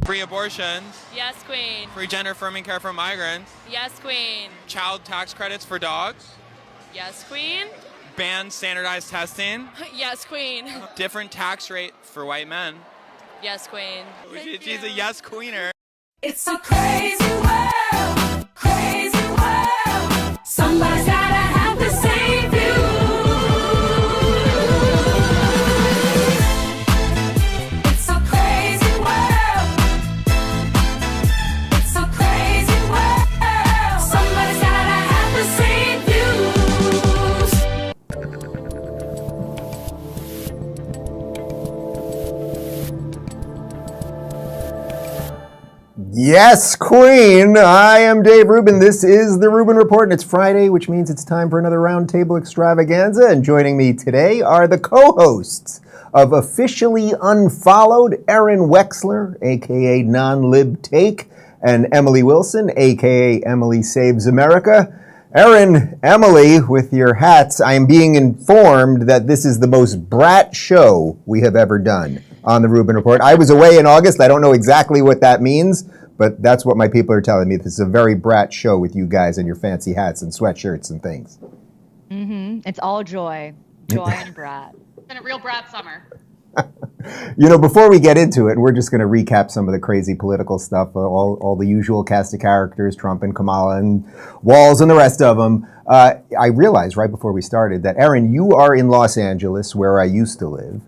Free abortion. Yes, queen. Free gender-affirming care for migrants. Yes, queen. Child tax credits for dogs. Yes, queen. Ban standardized testing. Yes, queen. Different tax rate for white men. Yes, queen. She's a yes queener. It's a crazy world, crazy world. Somebody's gotta have to save you. It's a crazy world. It's a crazy world. Somebody's gotta have to save you. Yes, Queen. I am Dave Rubin. This is the Rubin Report, and it's Friday, which means it's time for another Roundtable extravaganza. And joining me today are the co-hosts of Officially Unfollowed, Arynne Wexler, a.k.a. Non-Lib Take, and Emily Wilson, a.k.a. Emily Saves America. Arynne, Emily, with your hats, I am being informed that this is the most brat show we have ever done on the Rubin Report. I was away in August. I don't know exactly what that means, but that's what my people are telling me. This is a very brat show with you guys and your fancy hats and sweatshirts and things. Mm-hmm. It's all joy. Joy and brat. It's been a real brat summer. You know, before we get into it, we're just going to recap some of the crazy political stuff, all the usual cast of characters, Trump and Kamala and Walz and the rest of them. I realized right before we started that, Arynne, you are in Los Angeles, where I used to live,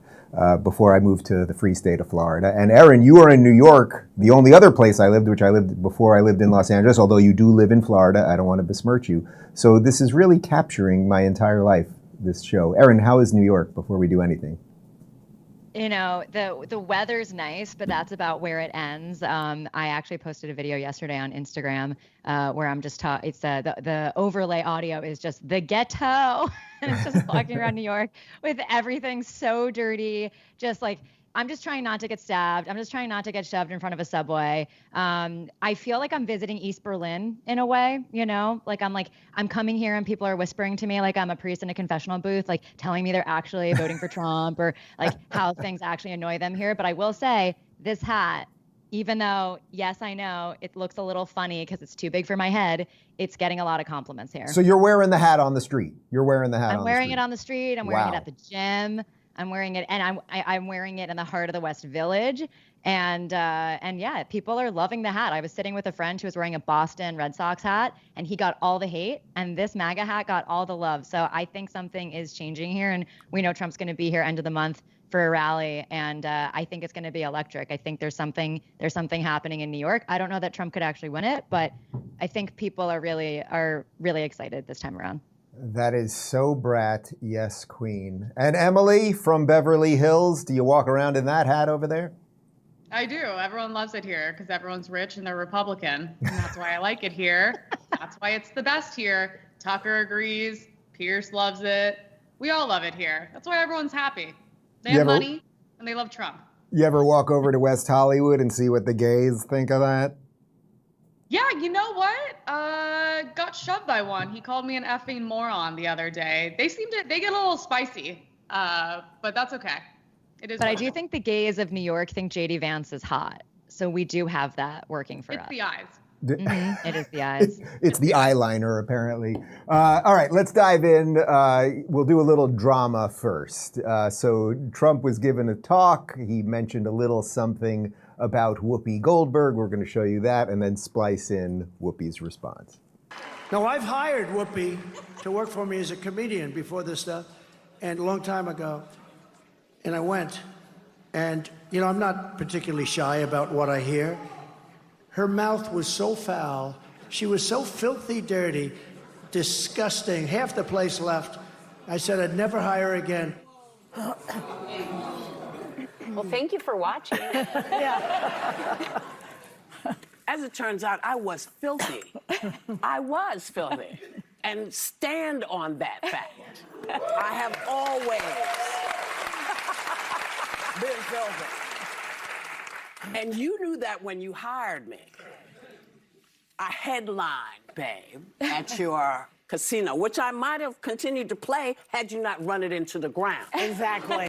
before I moved to the free state of Florida. And Arynne, you are in New York, the only other place I lived, which I lived before I lived in Los Angeles, although you do live in Florida. I don't want to besmirch you. So this is really capturing my entire life, this show. Arynne, how is New York before we do anything? You know, the weather's nice, but that's about where it ends. I actually posted a video yesterday on Instagram where I'm just it's the overlay audio is just the ghetto. And it's just walking around New York with everything so dirty, just like I'm just trying not to get stabbed. I'm just trying not to get shoved in front of a subway. I feel like I'm visiting East Berlin in a way, you know, I'm coming here and people are whispering to me like I'm a priest in a confessional booth, like telling me they're actually voting for Trump or like how things actually annoy them here. But I will say this hat, even though, yes, I know it looks a little funny because it's too big for my head, it's getting a lot of compliments here. So you're wearing the hat on the street. You're wearing the hat I'm on wearing the street. it on the street. I'm wearing Wow. it at the gym. I'm wearing it, and I'm wearing it in the heart of the West Village, and yeah, people are loving the hat. I was sitting with a friend who was wearing a Boston Red Sox hat, and he got all the hate, and this MAGA hat got all the love. So I think something is changing here, and we know Trump's going to be here end of the month for a rally, and I think it's going to be electric. I think there's something happening in New York. I don't know that Trump could actually win it, but I think people are really excited this time around. That is so brat, yes, Queen. And Emily from Beverly Hills, do you walk around in that hat over there? I do. Everyone loves it here because everyone's rich and they're Republican. And that's why I like it here. That's why it's the best here. Tucker agrees. Pierce loves it. We all love it here. That's why everyone's happy. They have money and they love Trump. You ever walk over to West Hollywood and see what the gays think of that? Yeah, you know what? Got shoved by one. He called me an effing moron the other day. They get a little spicy, but that's okay. It is. But I do think the gays of New York think JD Vance is hot. So we do have that working for us. It's the eyes. Mm-hmm. It is the eyes. It's the eyeliner, apparently. All right, let's dive in. We'll do a little drama first. So Trump was given a talk. He mentioned a little something about Whoopi Goldberg. We're going to show you that and then splice in Whoopi's response. Now, I've hired Whoopi to work for me as a comedian before this stuff, and a long time ago. And I went, and, you know, I'm not particularly shy about what I hear. Her mouth was so foul. She was so filthy dirty, disgusting. Half the place left. I said I'd never hire her again. Well, thank you for watching. Yeah. As it turns out, I was filthy. I was filthy. And stand on that fact. I have always been filthy. And you knew that when you hired me. I headlined, babe, at your casino, which I might have continued to play had you not run it into the ground. Exactly.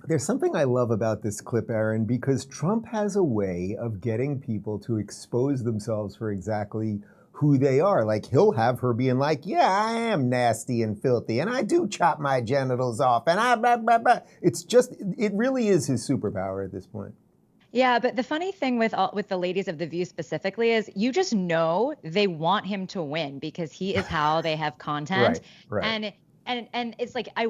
There's something I love about this clip, Arynne, because Trump has a way of getting people to expose themselves for exactly who they are. Like, he'll have her being like, yeah, I am nasty and filthy, and I do chop my genitals off, and I blah, blah, blah. It's just, it really is his superpower at this point. Yeah, but the funny thing with the ladies of The View specifically is you just know they want him to win because he is how they have content. Right. And it's like, I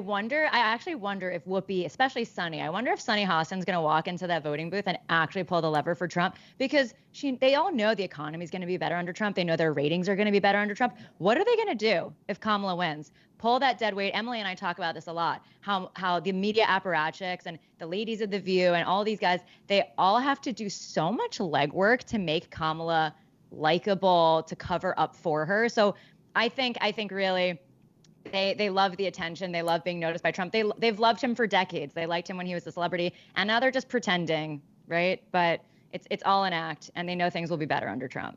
actually wonder if Whoopi, especially Sunny, I wonder if Sunny Hostin's going to walk into that voting booth and actually pull the lever for Trump, because they all know the economy is going to be better under Trump. They know their ratings are going to be better under Trump. What are they going to do if Kamala wins? Pull that dead weight. Emily and I talk about this a lot, how the media apparatchiks and the ladies of The View and all these guys, they all have to do so much legwork to make Kamala likable, to cover up for her. So I think really, they love the attention. They love being noticed by Trump. They've loved him for decades. They liked him when he was a celebrity, and now they're just pretending, right? But it's all an act, and they know things will be better under Trump.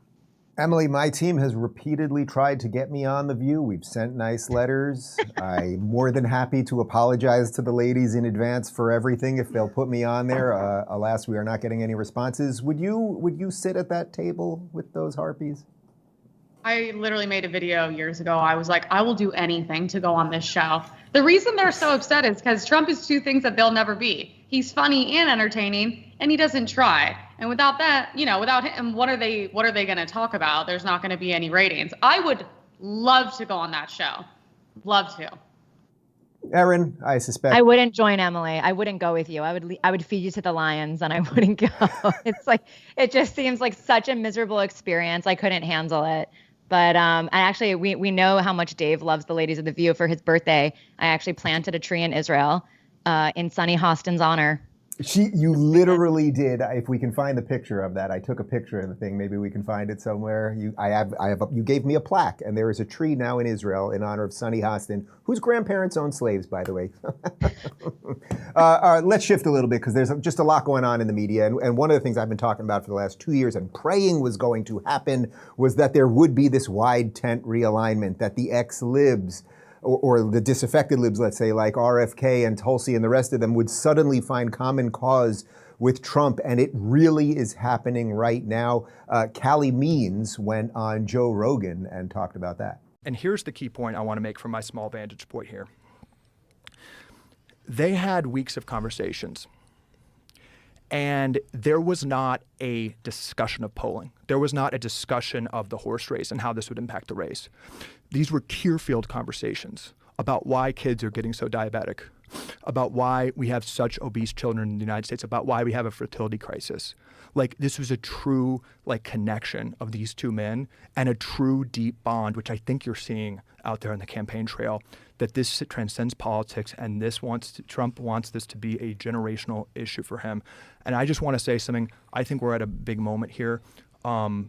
Emily, my team has repeatedly tried to get me on The View. We've sent nice letters. I'm more than happy to apologize to the ladies in advance for everything if they'll put me on there. Alas, we are not getting any responses. Would you sit at that table with those harpies? I literally made a video years ago. I was like, I will do anything to go on this show. The reason they're so upset is because Trump is two things that they'll never be. He's funny and entertaining, and he doesn't try. And without that, without him, what are they going to talk about? There's not going to be any ratings. I would love to go on that show. Love to. Arynne, I suspect. I wouldn't join Emily. I wouldn't go with you. I would feed you to the lions, and I wouldn't go. It's like, it just seems like such a miserable experience. I couldn't handle it. But we know how much Dave loves the ladies of The View. For his birthday, I actually planted a tree in Israel in Sunny Hostin's honor. You literally did. If we can find the picture of that, I took a picture of the thing. Maybe we can find it somewhere. You gave me a plaque, and there is a tree now in Israel in honor of Sunny Hostin, whose grandparents owned slaves, by the way. Let's shift a little bit, because there's just a lot going on in the media. And one of the things I've been talking about for the last 2 years and praying was going to happen was that there would be this wide tent realignment, that the ex-libs, or the disaffected libs, let's say, like RFK and Tulsi and the rest of them, would suddenly find common cause with Trump. And it really is happening right now. Calley Means went on Joe Rogan and talked about that. And here's the key point I want to make from my small vantage point here. They had weeks of conversations, and there was not a discussion of polling. There was not a discussion of the horse race and how this would impact the race. These were tear-filled conversations about why kids are getting so diabetic, about why we have such obese children in the United States, about why we have a fertility crisis. Like, this was a true connection of these two men, and a true deep bond, which I think you're seeing out there on the campaign trail, that this transcends politics, and Trump wants this to be a generational issue for him. And I just want to say something. I think we're at a big moment here. We're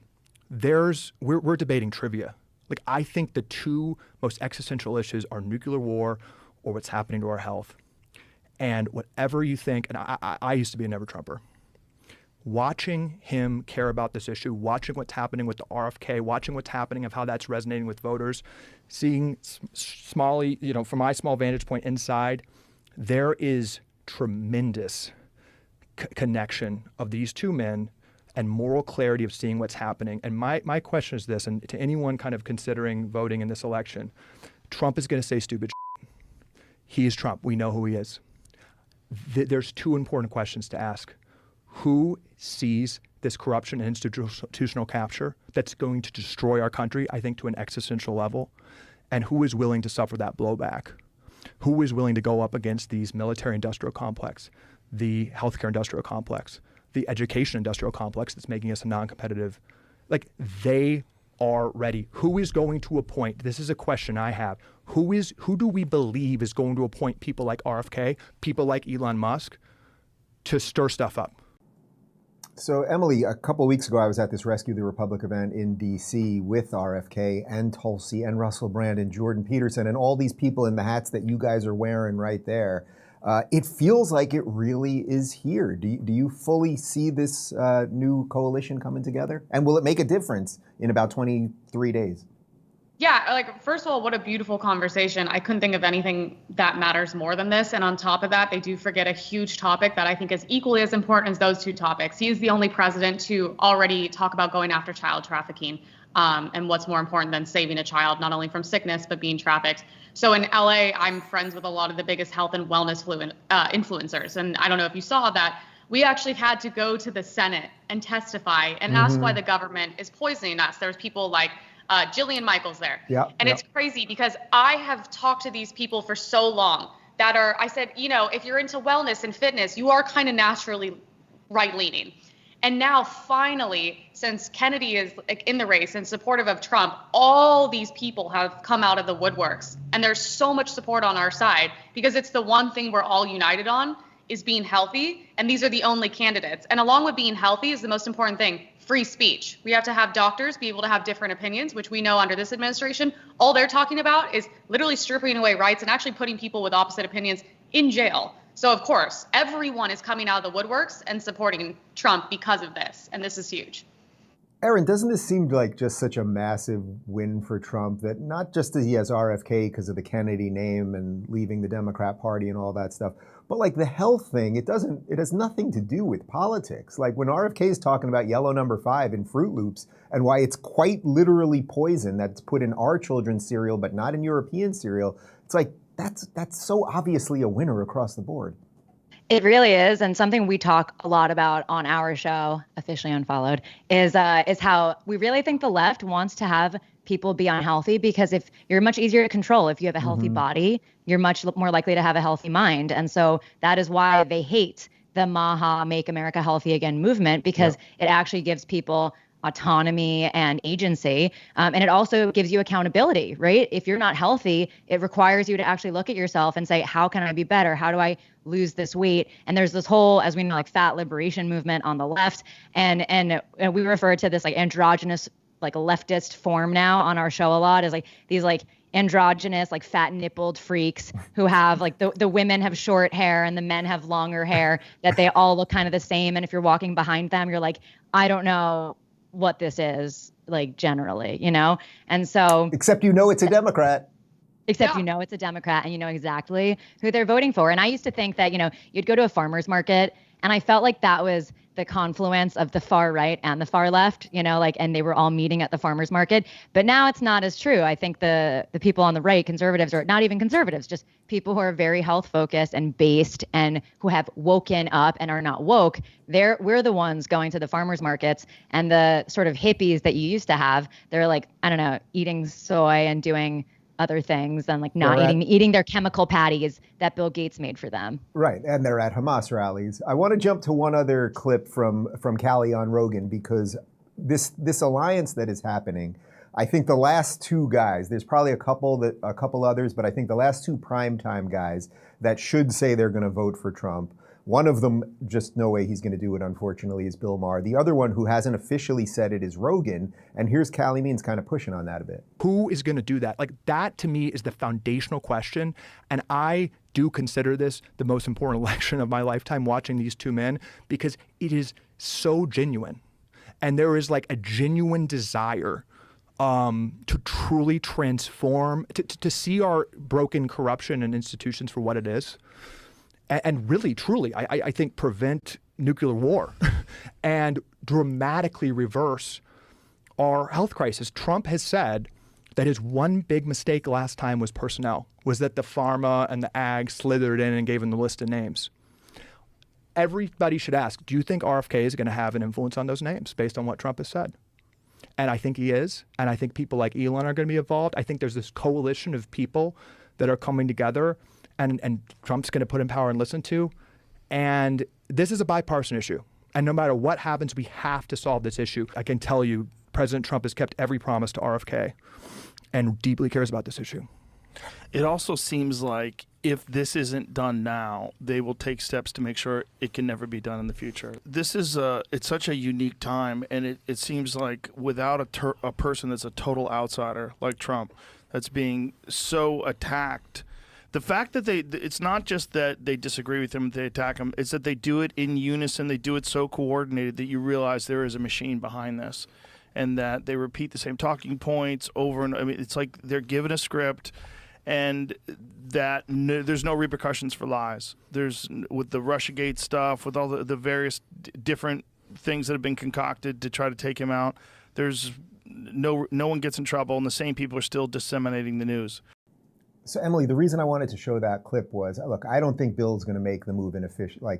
debating trivia. Like, I think the two most existential issues are nuclear war or what's happening to our health. And whatever you think, and I used to be a never Trumper. Watching him care about this issue, watching what's happening with the RFK, watching what's happening of how that's resonating with voters, seeing smally, from my small vantage point inside, there is tremendous connection of these two men and moral clarity of seeing what's happening. And my question is this, and to anyone kind of considering voting in this election, Trump is going to say stupid shit. He is Trump. We know who he is. There's two important questions to ask. Who sees this corruption and institutional capture that's going to destroy our country, I think, to an existential level? And who is willing to suffer that blowback? Who is willing to go up against these military-industrial complex, the healthcare industrial complex, the education industrial complex that's making us a non-competitive? Like, they are ready. Who is going to appoint? This is a question I have. Who do we believe is going to appoint people like RFK, people like Elon Musk, to stir stuff up? So, Emily, a couple of weeks ago, I was at this Rescue the Republic event in D.C. with RFK and Tulsi and Russell Brand and Jordan Peterson and all these people in the hats that you guys are wearing right there. It feels like it really is here. Do you fully see this new coalition coming together? And will it make a difference in about 23 days? Yeah, like, first of all, what a beautiful conversation. I couldn't think of anything that matters more than this. And on top of that, they do forget a huge topic that I think is equally as important as those two topics. He is the only president to already talk about going after child trafficking. And what's more important than saving a child, not only from sickness, but being trafficked. So in LA, I'm friends with a lot of the biggest health and wellness influencers. And I don't know if you saw that. We actually had to go to the Senate and testify and ask why the government is poisoning us. There's people like Jillian Michaels there. And it's crazy because I have talked to these people for so long that I said, if you're into wellness and fitness, you are kind of naturally right-leaning. And now finally, since Kennedy is in the race and supportive of Trump, all these people have come out of the woodworks. And there's so much support on our side because it's the one thing we're all united on is being healthy. And these are the only candidates. And along with being healthy is the most important thing, free speech. We have to have doctors be able to have different opinions, which we know under this administration, all they're talking about is literally stripping away rights and actually putting people with opposite opinions in jail. So, of course, everyone is coming out of the woodworks and supporting Trump because of this. And this is huge. Arynne, doesn't this seem like just such a massive win for Trump that not just that he has RFK because of the Kennedy name and leaving the Democrat Party and all that stuff, but like the health thing, it has nothing to do with politics. Like when RFK is talking about yellow number 5 in Fruit Loops and why it's quite literally poison that's put in our children's cereal but not in European cereal, it's like, that's so obviously a winner across the board. It really is, and something we talk a lot about on our show, officially unfollowed, is how we really think the left wants to have people be unhealthy because if you're much easier to control, if you have a healthy body, you're much more likely to have a healthy mind, and so that is why they hate the MAHA, Make America Healthy Again movement because it actually gives people autonomy and agency. And it also gives you accountability, right? If you're not healthy, it requires you to actually look at yourself and say, how can I be better? How do I lose this weight? And there's this whole, as we know, like fat liberation movement on the left. And we refer to this like androgynous, like leftist form now on our show a lot as like these like androgynous, like fat nippled freaks who have like the women have short hair and the men have longer hair, that they all look kind of the same. And if you're walking behind them, you're like, I don't know what this is, like generally, and so except it's a Democrat. Except it's a Democrat and you know exactly who they're voting for. And I used to think that you'd go to a farmer's market and I felt like that was the confluence of the far right and the far left, and they were all meeting at the farmer's market. But now it's not as true. I think the people on the right, conservatives, or not even conservatives, just people who are very health focused and based and who have woken up and are not woke, we're the ones going to the farmer's markets, and the sort of hippies that you used to have, they're like, I don't know, eating soy and doing other things and like not eating their chemical patties that Bill Gates made for them. Right, and they're at Hamas rallies. I want to jump to one other clip from Calley on Rogan because this alliance that is happening, I think the last two guys, there's probably a couple others, but I think the last two primetime guys that should say they're going to vote for Trump, one of them, just no way he's going to do it, unfortunately, is Bill Maher. The other one who hasn't officially said it is Rogan. And here's Calley Means kind of pushing on that a bit. Who is going to do that? Like that to me is the foundational question. And I do consider this the most important election of my lifetime, watching these two men, because it is so genuine. And there is like a genuine desire to truly transform, to see our broken corruption and institutions for what it is. And really, truly, I think prevent nuclear war and dramatically reverse our health crisis. Trump has said that his one big mistake last time was personnel, was that the Pharma and the ag slithered in and gave him the list of names. Everybody should ask, do you think RFK is going to have an influence on those names based on what Trump has said? And I think he is. And I think people like Elon are going to be involved. I think there's this coalition of people that are coming together and Trump's going to put in power and listen to. And this is a bipartisan issue. And no matter what happens, we have to solve this issue. I can tell you, President Trump has kept every promise to RFK and deeply cares about this issue. It also seems like if this isn't done now, they will take steps to make sure it can never be done in the future. This is it's such a unique time, and it seems like without a person that's a total outsider like Trump, that's being so attacked. The fact that it's not just that they disagree with him, they attack him, it's that they do it in unison, they do it so coordinated that you realize there is a machine behind this. and that they repeat the same talking points over and I mean, it's like they're given a script, and that there's no repercussions for lies. There's with the Russiagate stuff, with all the various different things that have been concocted to try to take him out. There's no one gets in trouble, and the same people are still disseminating the news. So Emily, the reason I wanted to show that clip was, look, I don't think Bill's going to make the move in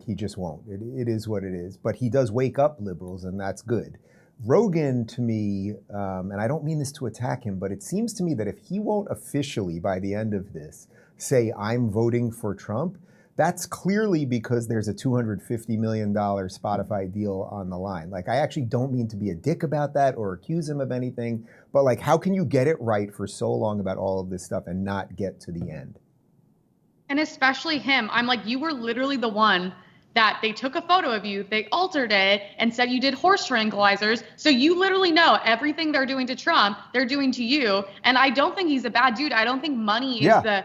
he just won't. It is what it is. But he does wake up liberals, and that's good. Rogan, to me, and I don't mean this to attack him, but it seems to me that if he won't officially, by the end of this, say, I'm voting for Trump, that's clearly because there's a $250 million Spotify deal on the line. Like, I actually don't mean to be a dick about that or accuse him of anything, but like, how can you get it right for so long about all of this stuff and not get to the end? And especially him. I'm like, you were literally the one that they took a photo of you, they altered it and said you did horse tranquilizers. So you literally know everything they're doing to Trump, they're doing to you. And I don't think he's a bad dude. I don't think money is the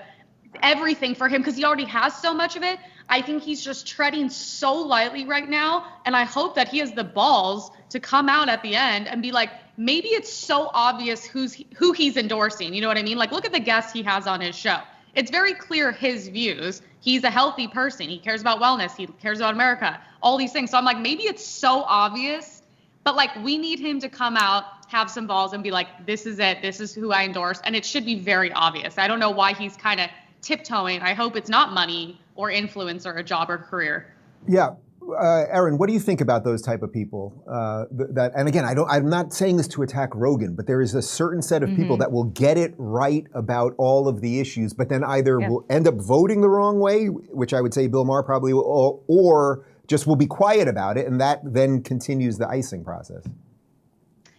everything for him because he already has so much of it. I think he's just treading so lightly right now. And I hope that he has the balls to come out at the end and be like, maybe it's so obvious who he's endorsing. You know what I mean? Like, look at the guests he has on his show. It's very clear his views. He's a healthy person. He cares about wellness. He cares about America, all these things. So I'm like, maybe it's so obvious, but like, we need him to come out, have some balls and be like, this is it. This is who I endorse. And it should be very obvious. I don't know why he's kind of tiptoeing. I hope it's not money or influence or a job or career. Yeah. Arynne, what do you think about those type of people? And again, I'm not saying this to attack Rogan, but there is a certain set of people that will get it right about all of the issues, but then either will end up voting the wrong way, which I would say Bill Maher probably will, or just will be quiet about it, and that then continues the icing process.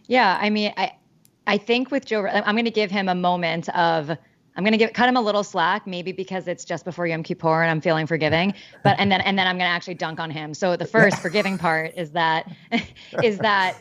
Yeah, I mean, I think with Joe, I'm going to give him a moment of, I'm going to cut him a little slack, maybe because it's just before Yom Kippur and I'm feeling forgiving, and then I'm going to actually dunk on him. So the first forgiving part is that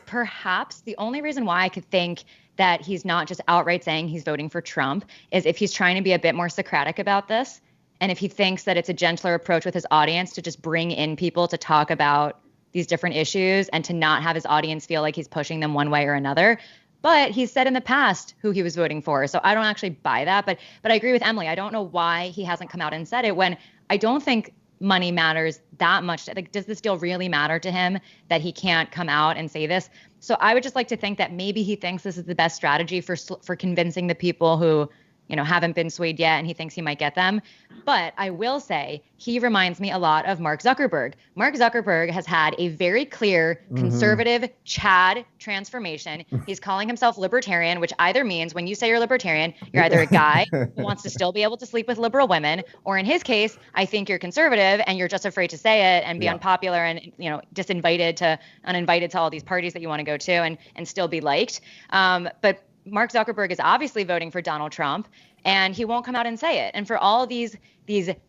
perhaps the only reason why I could think that he's not just outright saying he's voting for Trump is if he's trying to be a bit more Socratic about this, and if he thinks that it's a gentler approach with his audience to just bring in people to talk about these different issues and to not have his audience feel like he's pushing them one way or another. But he's said in the past who he was voting for. So I don't actually buy that. But I agree with Emily. I don't know why he hasn't come out and said it when I don't think money matters that much. Like, does this deal really matter to him that he can't come out and say this? So I would just like to think that maybe he thinks this is the best strategy for convincing the people who, haven't been swayed yet, and he thinks he might get them. But I will say he reminds me a lot of Mark Zuckerberg. Mark Zuckerberg has had a very clear conservative Chad transformation. He's calling himself libertarian, which either means when you say you're libertarian, you're either a guy who wants to still be able to sleep with liberal women, or in his case, I think you're conservative and you're just afraid to say it and be unpopular and, uninvited to all these parties that you want to go to and still be liked. But Mark Zuckerberg is obviously voting for Donald Trump, and he won't come out and say it. And for all these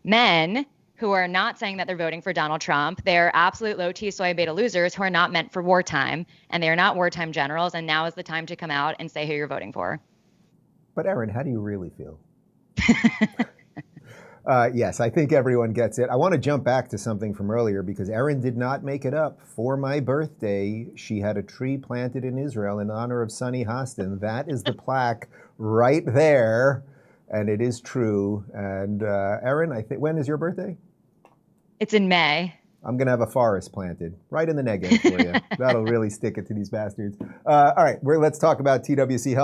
men who are not saying that they're voting for Donald Trump, they're absolute low-T soy beta losers who are not meant for wartime, and they are not wartime generals, and now is the time to come out and say who you're voting for. But Arynne, how do you really feel? Yes, I think everyone gets it. I want to jump back to something from earlier because Arynne did not make it up. For my birthday, she had a tree planted in Israel in honor of Sonny Hostin. That is the plaque right there, and it is true. And Arynne, I think, when is your birthday? It's in May. I'm going to have a forest planted right in the Negev for you. That'll really stick it to these bastards. All right, let's talk about TWC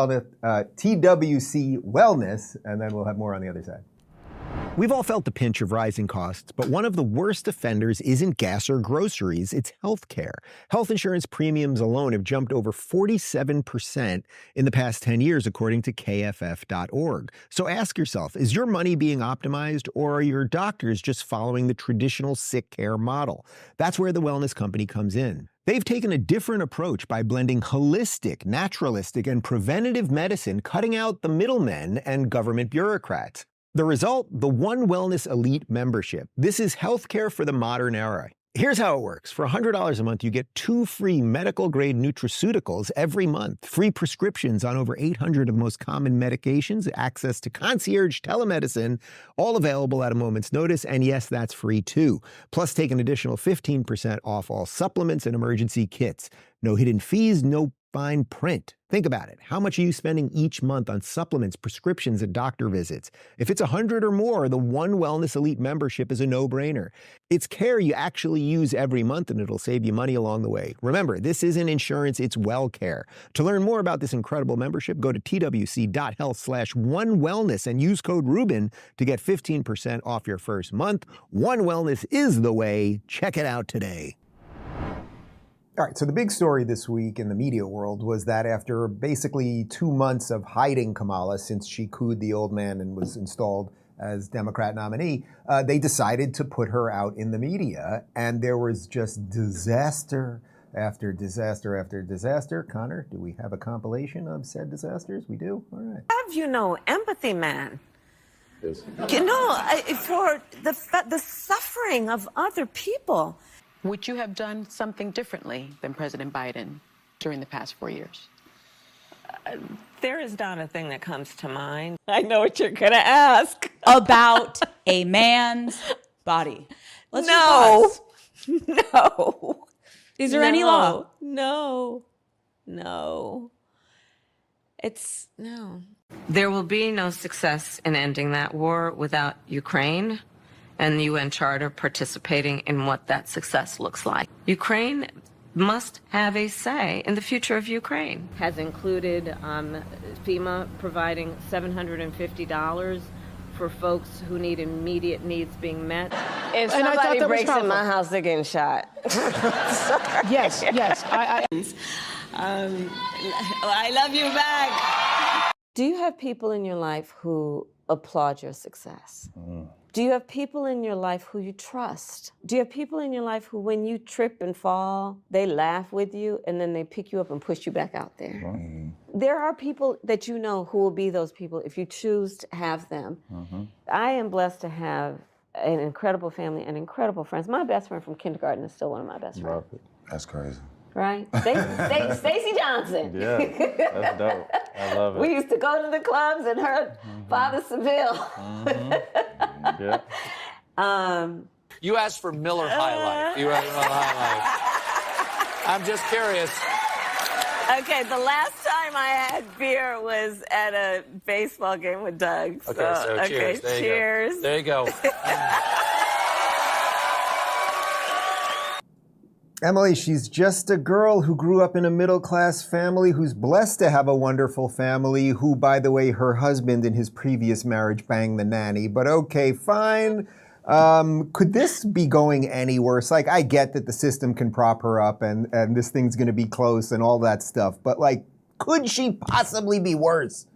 Wellness, and then we'll have more on the other side. We've all felt the pinch of rising costs, but one of the worst offenders isn't gas or groceries, it's healthcare. Health insurance premiums alone have jumped over 47% in the past 10 years, according to KFF.org. So ask yourself, is your money being optimized, or are your doctors just following the traditional sick care model? That's where the wellness company comes in. They've taken a different approach by blending holistic, naturalistic, and preventative medicine, cutting out the middlemen and government bureaucrats. The result, the One Wellness Elite membership. This is healthcare for the modern era. Here's how it works. For $100 a month, you get 2 free medical-grade nutraceuticals every month, free prescriptions on over 800 of the most common medications, access to concierge telemedicine, all available at a moment's notice, and yes, that's free too. Plus, take an additional 15% off all supplements and emergency kits. No hidden fees, no fine print. Think about it. How much are you spending each month on supplements, prescriptions, and doctor visits? If it's 100 or more, the One Wellness Elite membership is a no-brainer. It's care you actually use every month, and it'll save you money along the way. Remember, this isn't insurance, it's well care. To learn more about this incredible membership, go to twc.health/onewellness and use code Rubin to get 15% off your first month. One Wellness is the way. Check it out today. All right, so the big story this week in the media world was that after basically 2 months of hiding Kamala since she cooed the old man and was installed as Democrat nominee, they decided to put her out in the media, and there was just disaster after disaster after disaster. Connor, do we have a compilation of said disasters? We do? All right. Have empathy, man. Yes. For the suffering of other people. Would you have done something differently than President Biden during the past 4 years? There is not a thing that comes to mind. I know what you're going to ask. About a man's body. Let's just pause. No. Is there any law? No. No. There will be no success in ending that war without Ukraine and the UN Charter participating in what that success looks like. Ukraine must have a say in the future of Ukraine. Has included FEMA providing $750 for folks who need immediate needs being met. If somebody breaks in my house, they're getting shot. Yes. I love you back. Do you have people in your life who applaud your success? Do you have people in your life who you trust? Do you have people in your life who, when you trip and fall, they laugh with you and then they pick you up and push you back out there? There are people that you know who will be those people if you choose to have them. I am blessed to have an incredible family and incredible friends. My best friend from kindergarten is still one of my best friends. That's crazy. Right? Stacey Johnson. Yeah, that's dope. I love it. We used to go to the clubs and her father Seville. Yeah. You asked for Miller High Life. You asked for Miller High Life. I'm just curious. Okay, the last time I had beer was at a baseball game with Doug. Okay, cheers. Cheers. There you go. Emily, she's just a girl who grew up in a middle-class family, who's blessed to have a wonderful family, who, by the way, her husband in his previous marriage banged the nanny. But okay, fine. Could this be going any worse? Like, I get that the system can prop her up and this thing's going to be close and all that stuff. But, like, could she possibly be worse?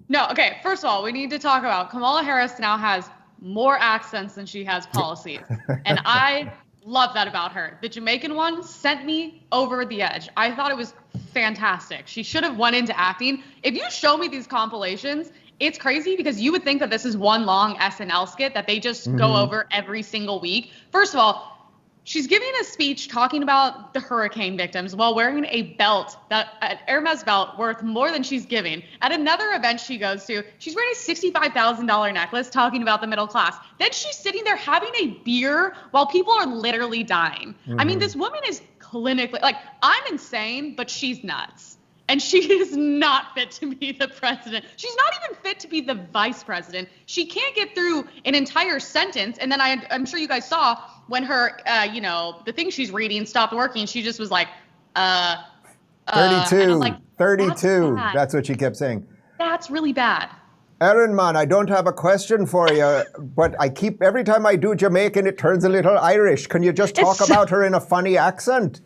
No, okay, first of all, we need to talk about Kamala Harris now has more accents than she has policies. And I love that about her. The Jamaican one sent me over the edge. I thought it was fantastic. She should have went into acting. If you show me these compilations, it's crazy because you would think that this is one long SNL skit that they just go over every single week. First of all, she's giving a speech talking about the hurricane victims while wearing a belt, an Hermes belt worth more than she's giving. At another event she goes to, she's wearing a $65,000 necklace talking about the middle class. Then she's sitting there having a beer while people are literally dying. I mean, this woman is clinically, like, I'm insane, but she's nuts. And she is not fit to be the president. She's not even fit to be the vice president. She can't get through an entire sentence. And then I'm sure you guys saw when her, the thing she's reading stopped working. She just was like, 32, like, 32. That's what she kept saying. That's really bad. Arynne, man, I don't have a question for you, but every time I do Jamaican, it turns a little Irish. Can you just talk about her in a funny accent?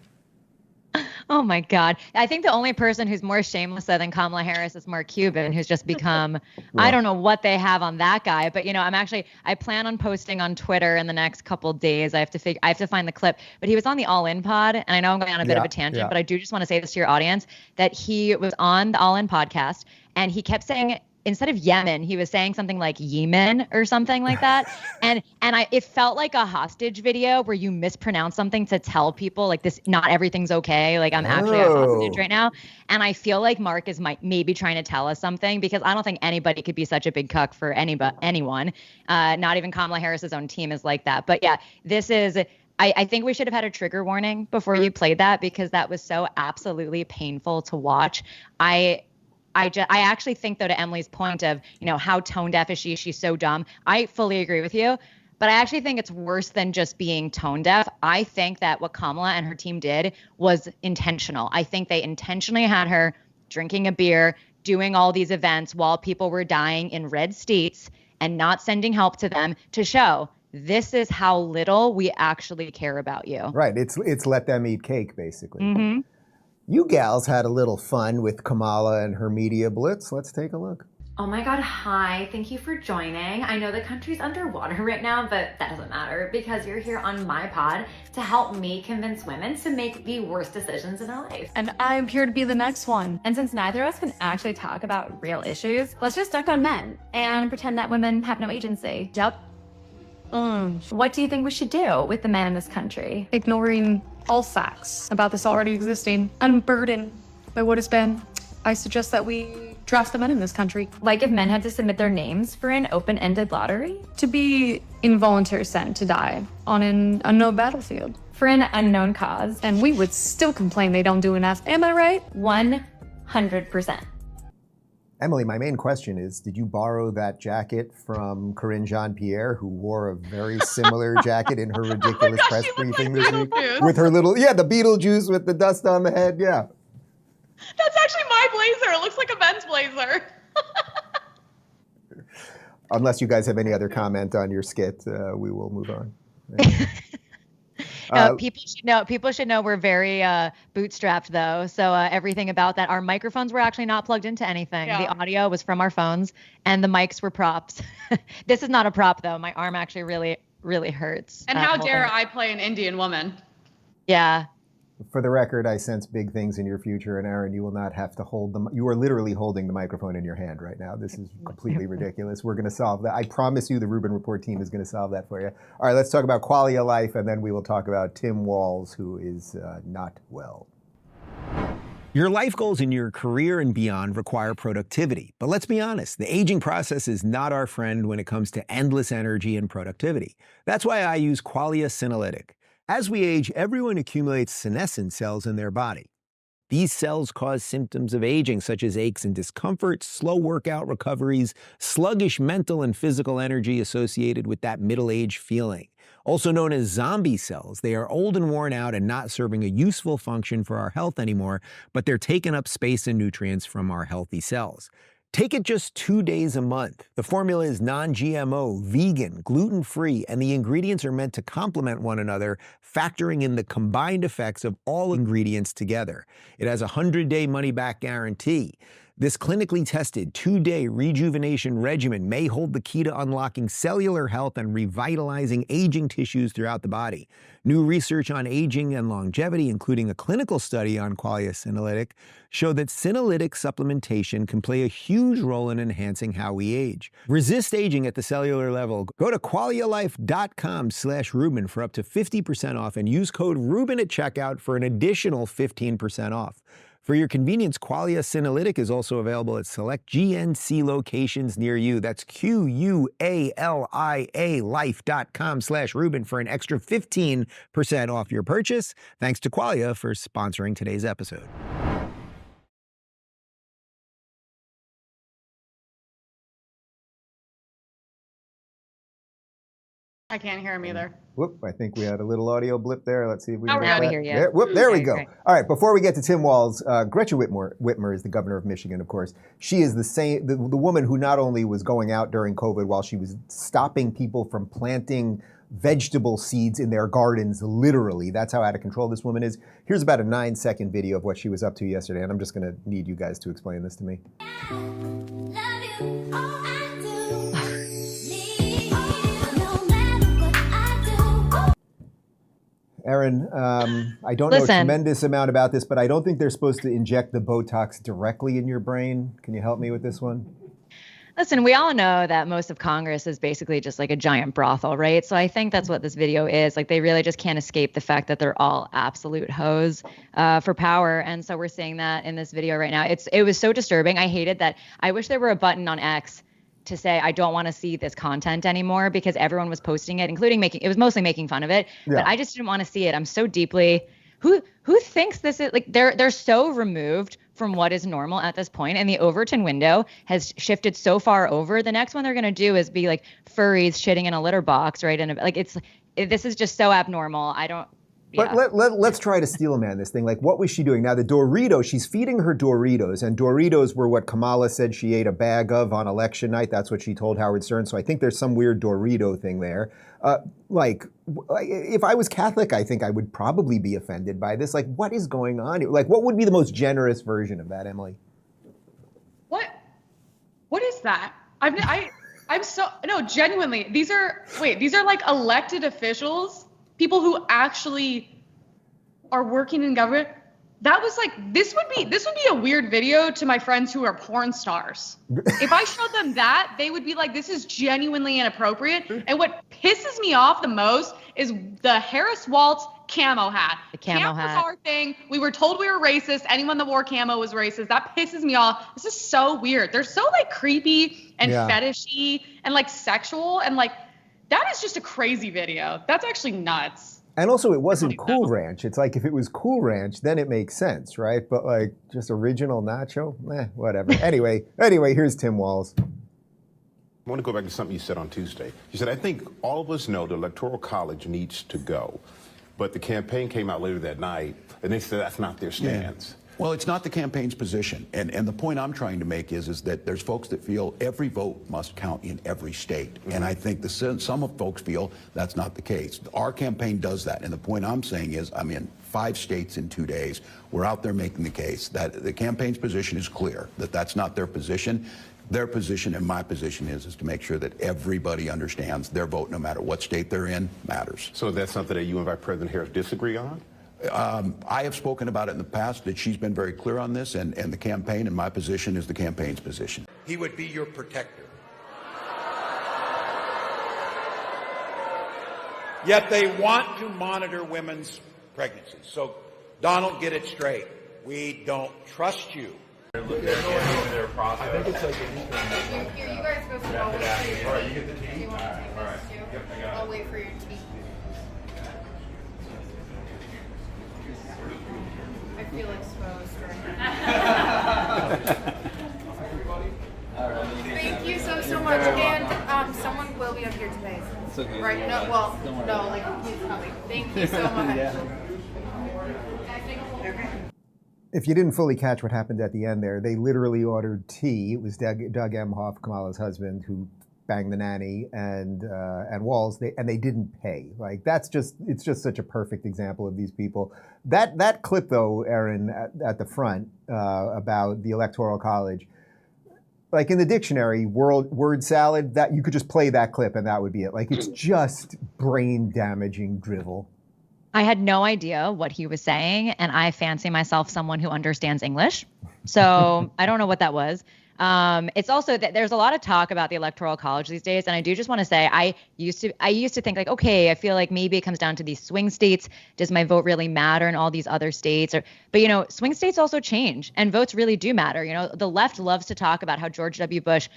Oh my God. I think the only person who's more shameless than Kamala Harris is Mark Cuban, who's just become, I don't know what they have on that guy, but I plan on posting on Twitter in the next couple days. I have to find the clip, but he was on the All In pod, and I know I'm going on a bit of a tangent, but I do just want to say this to your audience, that he was on the All In podcast and he kept saying, instead of Yemen, he was saying something like Yemen or something like that. It felt like a hostage video where you mispronounce something to tell people like this, not everything's okay. Like I'm actually a hostage right now. And I feel like Mark is maybe trying to tell us something, because I don't think anybody could be such a big cuck for anyone. Not even Kamala Harris's own team is like that. But yeah, this is I think we should have had a trigger warning before you played that, because that was so absolutely painful to watch. I actually think, though, to Emily's point of, how tone deaf is she? She's so dumb. I fully agree with you. But I actually think it's worse than just being tone deaf. I think that what Kamala and her team did was intentional. I think they intentionally had her drinking a beer, doing all these events while people were dying in red states and not sending help to them to show this is how little we actually care about you. Right. It's let them eat cake, basically. Mm-hmm. You gals had a little fun with Kamala and her media blitz. Let's take a look. Oh my God, hi. Thank you for joining. I know the country's underwater right now, but that doesn't matter because you're here on my pod to help me convince women to make the worst decisions in their life. And I'm here to be the next one. And since neither of us can actually talk about real issues, let's just duck on men and pretend that women have no agency. Yep. What do you think we should do with the men in this country? Ignoring all facts about this already existing, unburdened by what has been. I suggest that we draft the men in this country. Like if men had to submit their names for an open-ended lottery? To be involuntary sent to die on an unknown battlefield. For an unknown cause. And we would still complain they don't do enough. Am I right? 100%. Emily, my main question is, did you borrow that jacket from Corinne Jean-Pierre, who wore a very similar jacket in her ridiculous press briefing this week? With her little, the Beetlejuice with the dust on the head, yeah. That's actually my blazer. It looks like a men's blazer. Unless you guys have any other comment on your skit, we will move on. People should know we're very bootstrapped, though. So everything about that, our microphones were actually not plugged into anything. Yeah. The audio was from our phones, and the mics were props. This is not a prop, though. My arm actually really, really hurts. And how dare I play an Indian woman? Yeah. For the record, I sense big things in your future, and Arynne, you will not have to hold them. You are literally holding the microphone in your hand right now. This is completely ridiculous. We're going to solve that. I promise you the Rubin Report team is going to solve that for you. All right, let's talk about quality of life, and then we will talk about Tim Walz, who is not well. Your life goals in your career and beyond require productivity. But let's be honest, the aging process is not our friend when it comes to endless energy and productivity. That's why I use Qualia Senolytic. As we age, everyone accumulates senescent cells in their body. These cells cause symptoms of aging, such as aches and discomfort, slow workout recoveries, sluggish mental and physical energy associated with that middle-age feeling. Also known as zombie cells, they are old and worn out and not serving a useful function for our health anymore, but they're taking up space and nutrients from our healthy cells. Take it just 2 days a month. The formula is non-GMO, vegan, gluten-free, and the ingredients are meant to complement one another, factoring in the combined effects of all ingredients together. It has a 100-day money-back guarantee. This clinically tested 2-day rejuvenation regimen may hold the key to unlocking cellular health and revitalizing aging tissues throughout the body. New research on aging and longevity, including a clinical study on Qualia Senolytic, show that senolytic supplementation can play a huge role in enhancing how we age. Resist aging at the cellular level. Go to qualialife.com/Rubin for up to 50% off and use code Rubin at checkout for an additional 15% off. For your convenience, Qualia Senolytic is also available at select GNC locations near you. That's QUALIA life.com/Rubin for an extra 15% off your purchase. Thanks to Qualia for sponsoring today's episode. I can't hear him either. Whoop, I think we had a little audio blip there. Let's see if we can Now get we that. hear you. There we Okay, go. great. All right, before we get to Tim Walz, Gretchen Whitmer is the governor of Michigan, of course. She is the woman who not only was going out during COVID while she was stopping people from planting vegetable seeds in their gardens, literally. That's how out of control this woman is. Here's about a 9-second video of what she was up to yesterday, and I'm just going to need you guys to explain this to me. Arynne, I don't know a tremendous amount about this, but I don't think they're supposed to inject the Botox directly in your brain. Can you help me with this one? Listen, we all know that most of Congress is basically just like a giant brothel, right? So I think that's what this video is. Like, they really just can't escape the fact that they're all absolute hoes for power. And so we're seeing that in this video right now. It was so disturbing. I hated that. I wish there were a button on X to say, I don't want to see this content anymore because everyone was posting it, including it was mostly making fun of it. Yeah. But I just didn't want to see it. I'm so deeply, who thinks this is like, they're so removed from what is normal at this point. And the Overton window has shifted so far over. The next one they're going to do is be like furries shitting in a litter box, right? And like, this is just so abnormal. I don't. But let's try to steel man this thing. Like, what was she doing? Now, the Doritos, she's feeding her Doritos, and Doritos were what Kamala said she ate a bag of on election night. That's what she told Howard Stern. So I think there's some weird Dorito thing there. Like, if I was Catholic, I think I would probably be offended by this. Like, what is going on here? Like, what would be the most generous version of that, Emily? What is that? I'm so, no, genuinely, these are like elected officials, people who actually are working in government. That was like, this would be a weird video to my friends who are porn stars. If I showed them that, they would be like, this is genuinely inappropriate. And what pisses me off the most is the Harris Waltz camo hat. The camo hat was our thing. We were told we were racist. Anyone that wore camo was racist. That pisses me off. This is so weird. They're so like creepy and fetishy and like sexual, and like that is just a crazy video. That's actually nuts. And also, it wasn't Cool Ranch. It's like, if it was Cool Ranch, then it makes sense, right? But like, just original nacho? Whatever. Anyway, here's Tim Walz. I want to go back to something you said on Tuesday. You said, I think all of us know the Electoral College needs to go. But the campaign came out later that night, and they said that's not their stance. Well, it's not the campaign's position. And the point I'm trying to make is that there's folks that feel every vote must count in every state. And I think some of folks feel that's not the case. Our campaign does that. And the point I'm saying is, I'm in 5 states in 2 days. We're out there making the case that the campaign's position is clear, that that's not their position. Their position and my position is to make sure that everybody understands their vote, no matter what state they're in, matters. So that's something that you and Vice President Harris disagree on? I have spoken about it in the past, that she's been very clear on this, and the campaign, and my position is the campaign's position. He would be your protector. Yet they want to monitor women's pregnancies. So, Donald, get it straight. We don't trust you. I think it's like Here, you guys go through. I'll wait for your tea. All right, you get the tea? Do you want All right. to Yep, I got it. I'll wait for your tea. I feel exposed right now. Thank you so much. And someone will be up here today. It's okay. Right? No, well, no, like he's coming. Thank you so much. If you didn't fully catch what happened at the end there, they literally ordered tea. It was Doug Emhoff, Kamala's husband, who banged the nanny, and Walz, and they didn't pay. Like, it's just such a perfect example of these people. That clip though, Arynne, at the front about the Electoral College, like in the dictionary, word salad, that you could just play that clip and that would be it. Like, it's just brain damaging drivel. I had no idea what he was saying, and I fancy myself someone who understands English. So I don't know what that was. It's also that there's a lot of talk about the Electoral College these days, and I do just want to say I used to think like, okay, I feel like maybe it comes down to these swing states. Does my vote really matter in all these other states? But swing states also change, and votes really do matter. The left loves to talk about how George W. Bush,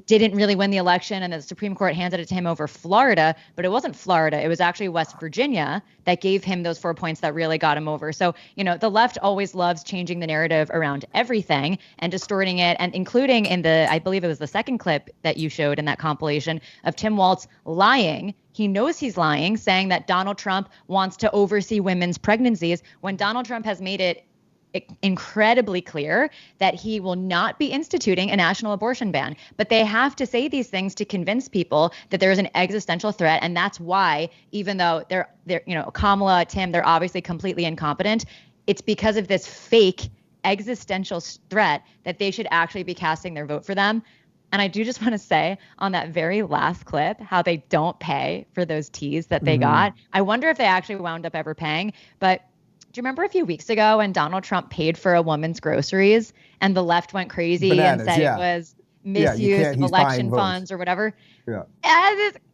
didn't really win the election, and the Supreme Court handed it to him over Florida, but it wasn't Florida. It was actually West Virginia that gave him those 4 points that really got him over. So, the left always loves changing the narrative around everything and distorting it, and including in I believe it was the second clip that you showed in that compilation of Tim Walz lying. He knows he's lying, saying that Donald Trump wants to oversee women's pregnancies when Donald Trump has made it incredibly clear that he will not be instituting a national abortion ban. But they have to say these things to convince people that there is an existential threat. And that's why, even though they're Kamala, Tim, they're obviously completely incompetent, it's because of this fake existential threat that they should actually be casting their vote for them. And I do just want to say on that very last clip how they don't pay for those teas that they got. I wonder if they actually wound up ever paying. But do you remember a few weeks ago when Donald Trump paid for a woman's groceries and the left went crazy and said it was misuse of election funds or whatever? Yeah.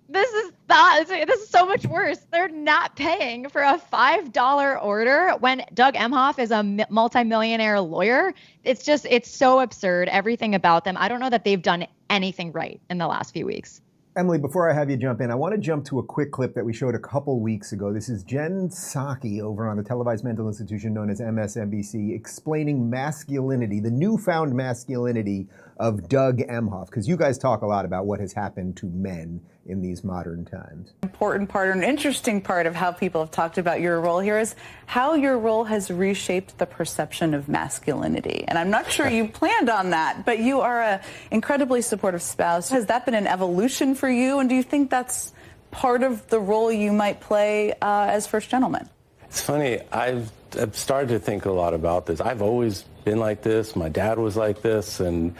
This is so much worse. They're not paying for a $5 order when Doug Emhoff is a multimillionaire lawyer. It's so absurd. Everything about them. I don't know that they've done anything right in the last few weeks. Emily, before I have you jump in, I want to jump to a quick clip that we showed a couple weeks ago. This is Jen Psaki over on the televised mental institution known as MSNBC explaining masculinity, the newfound masculinity of Doug Emhoff, because you guys talk a lot about what has happened to men in these modern times. Important part, an interesting part of how people have talked about your role here is how your role has reshaped the perception of masculinity. And I'm not sure you planned on that, but you are an incredibly supportive spouse. Has that been an evolution for you? And do you think that's part of the role you might play as first gentleman? It's funny. I've started to think a lot about this. I've always been like this. My dad was like this. And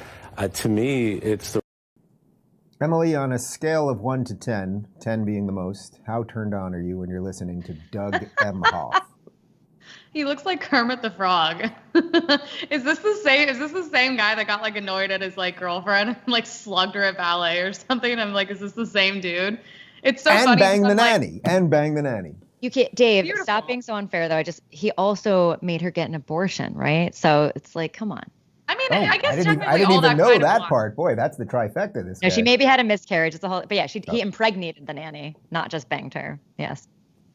to me, it's the Emily, on a scale of 1 to 10, 10 being the most, how turned on are you when you're listening to Doug Emhoff? He looks like Kermit the Frog. Is this the same guy that got like annoyed at his like girlfriend and like slugged her at ballet or something? And I'm like, is this the same dude? It's so funny. And bang the nanny. You can't, Dave. Beautiful. Stop being so unfair, though. He also made her get an abortion, right? So it's like, come on. I mean, I guess I didn't even know that part. Boy, that's the trifecta. This guy. No, she maybe had a miscarriage. It's a whole, but yeah, he impregnated the nanny, not just banged her. Yes.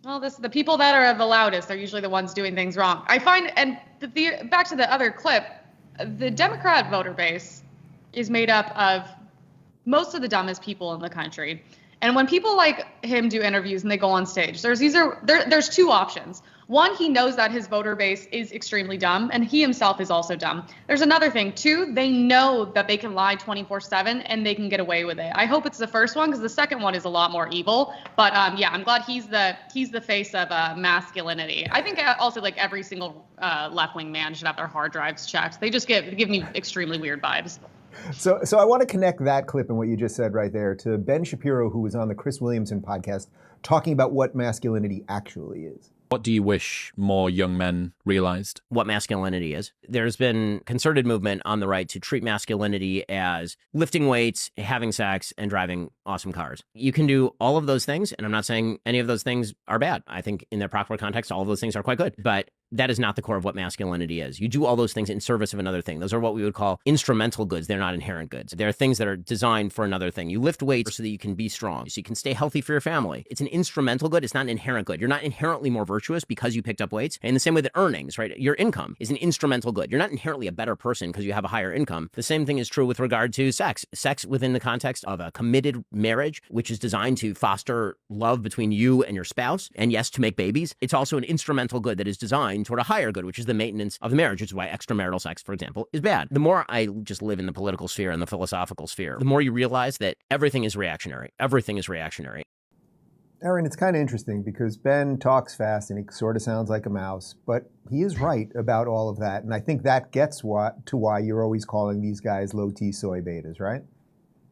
Well, the people that are the loudest are usually the ones doing things wrong. I find, and back to the other clip, the Democrat voter base is made up of most of the dumbest people in the country. And when people like him do interviews and they go on stage, there's two options. One, he knows that his voter base is extremely dumb, and he himself is also dumb. There's another thing. Two, they know that they can lie 24/7 and they can get away with it. I hope it's the first one because the second one is a lot more evil. But yeah, I'm glad he's the face of masculinity. I think also like every single left-wing man should have their hard drives checked. They just give me extremely weird vibes. So I want to connect that clip and what you just said right there to Ben Shapiro, who was on the Chris Williamson podcast, talking about what masculinity actually is. What do you wish more young men realized? What masculinity is. There's been concerted movement on the right to treat masculinity as lifting weights, having sex, and driving awesome cars. You can do all of those things, and I'm not saying any of those things are bad. I think in their proper context, all of those things are quite good. But that is not the core of what masculinity is. You do all those things in service of another thing. Those are what we would call instrumental goods. They're not inherent goods. They're things that are designed for another thing. You lift weights so that you can be strong, so you can stay healthy for your family. It's an instrumental good. It's not an inherent good. You're not inherently more virtuous because you picked up weights. And in the same way that earnings, right? Your income is an instrumental good. You're not inherently a better person because you have a higher income. The same thing is true with regard to sex. Sex within the context of a committed marriage, which is designed to foster love between you and your spouse, and yes, to make babies. It's also an instrumental good that is designed toward a higher good, which is the maintenance of the marriage, which is why extramarital sex, for example, is bad. The more I just live in the political sphere and the philosophical sphere, the more you realize that everything is reactionary. Everything is reactionary. Arynne, it's kind of interesting because Ben talks fast and he sort of sounds like a mouse, but he is right about all of that. And I think that gets to why you're always calling these guys low T soy betas, right?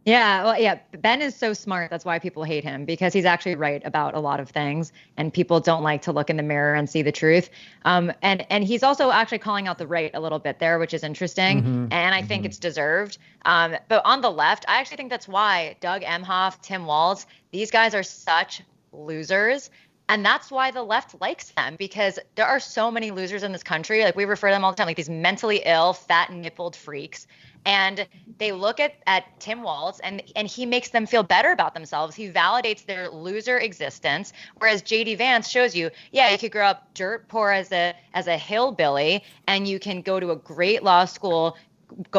Yeah, well, yeah, Ben is so smart. That's why people hate him, because he's actually right about a lot of things, and people don't like to look in the mirror and see the truth. And he's also actually calling out the right a little bit there, which is interesting, and I think it's deserved. But on the left, I actually think that's why Doug Emhoff, Tim Walz, these guys are such losers. And that's why the left likes them, because there are so many losers in this country. Like, we refer to them all the time, like these mentally ill, fat-nippled freaks. And they look at Tim Walz, and he makes them feel better about themselves. He validates their loser existence, whereas J.D. Vance shows you, yeah, you could grow up dirt poor as a hillbilly, and you can go to a great law school,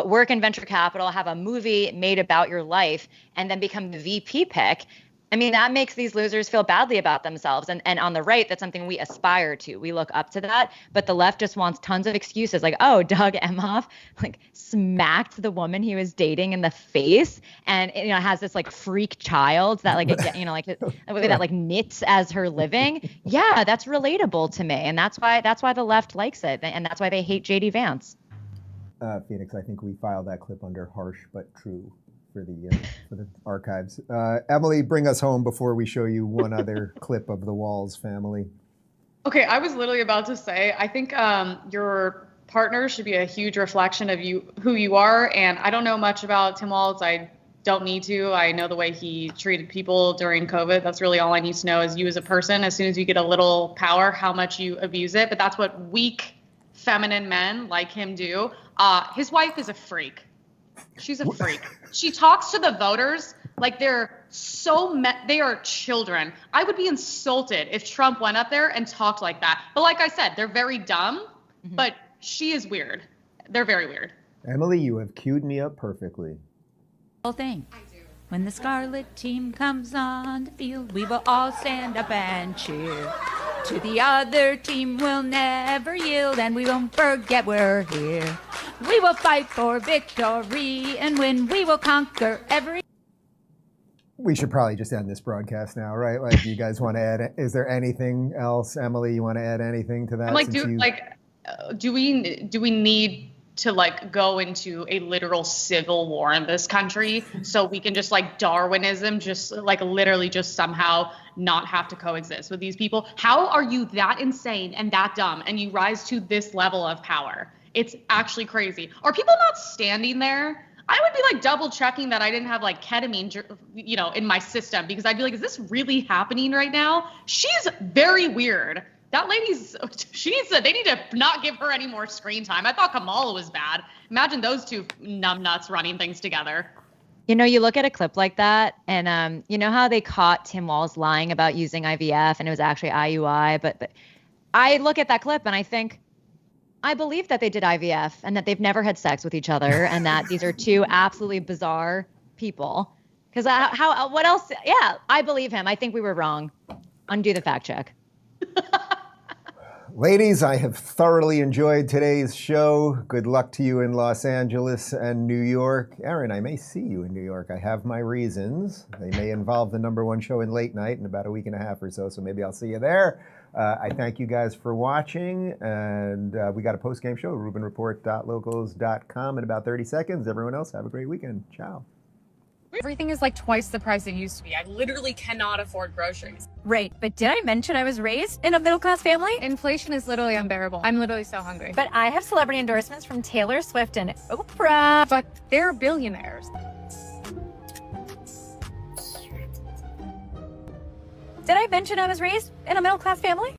work in venture capital, have a movie made about your life, and then become the VP pick. I mean, that makes these losers feel badly about themselves. And on the right, that's something we aspire to. We look up to that. But the left just wants tons of excuses. Like, oh, Doug Emhoff like smacked the woman he was dating in the face, and has this like freak child that that like knits as her living. Yeah, that's relatable to me, and that's why the left likes it, and that's why they hate J.D. Vance. Phoenix, I think we filed that clip under harsh but true for the archives. Emily, bring us home before we show you one other clip of the Walz family. Okay, I was literally about to say, I think your partner should be a huge reflection of who you are. And I don't know much about Tim Walz. I don't need to. I know the way he treated people during COVID. That's really all I need to know is you as a person, as soon as you get a little power, how much you abuse it. But that's what weak, feminine men like him do. His wife is a freak. She's a freak. She talks to the voters like they're they are children. I would be insulted if Trump went up there and talked like that. But like I said, they're very dumb, but she is weird. They're very weird. Emily, you have queued me up perfectly. Whole thing. When the Scarlet team comes on the field, we will all stand up and cheer. To the other team we'll never yield, and we won't forget we're here. We will fight for victory and win. We will conquer every... We should probably just end this broadcast now, right? Like, you guys want to add, is there anything else, Emily, you want to add anything to that? I'm like, do we need to like go into a literal civil war in this country so we can just like Darwinism, just like literally just somehow not have to coexist with these people? How are you that insane and that dumb and you rise to this level of power? It's actually crazy. Are people not standing there? I would be like double checking that I didn't have like ketamine, you know, in my system, because I'd be like, is this really happening right now? She's very weird. That lady's, they need to not give her any more screen time. I thought Kamala was bad. Imagine those two numbnuts running things together. You know, you look at a clip like that, and you know how they caught Tim Walz lying about using IVF, and it was actually IUI. But I look at that clip and I think, I believe that they did IVF and that they've never had sex with each other, and that these are two absolutely bizarre people. Because what else? Yeah, I believe him. I think we were wrong. Undo the fact check. Ladies, I have thoroughly enjoyed today's show. Good luck to you in Los Angeles and New York. Arynne, I may see you in New York. I have my reasons. They may involve the #1 show in late night in about a week and a half or so maybe I'll see you there. I thank you guys for watching, and we got a post-game show, rubinreport.locals.com, in about 30 seconds. Everyone else, have a great weekend. Ciao. Everything is like twice the price it used to be. I literally cannot afford groceries. Right, but did I mention I was raised in a middle-class family? Inflation is literally unbearable. I'm literally so hungry. But I have celebrity endorsements from Taylor Swift and Oprah. But they're billionaires. Did I mention I was raised in a middle-class family?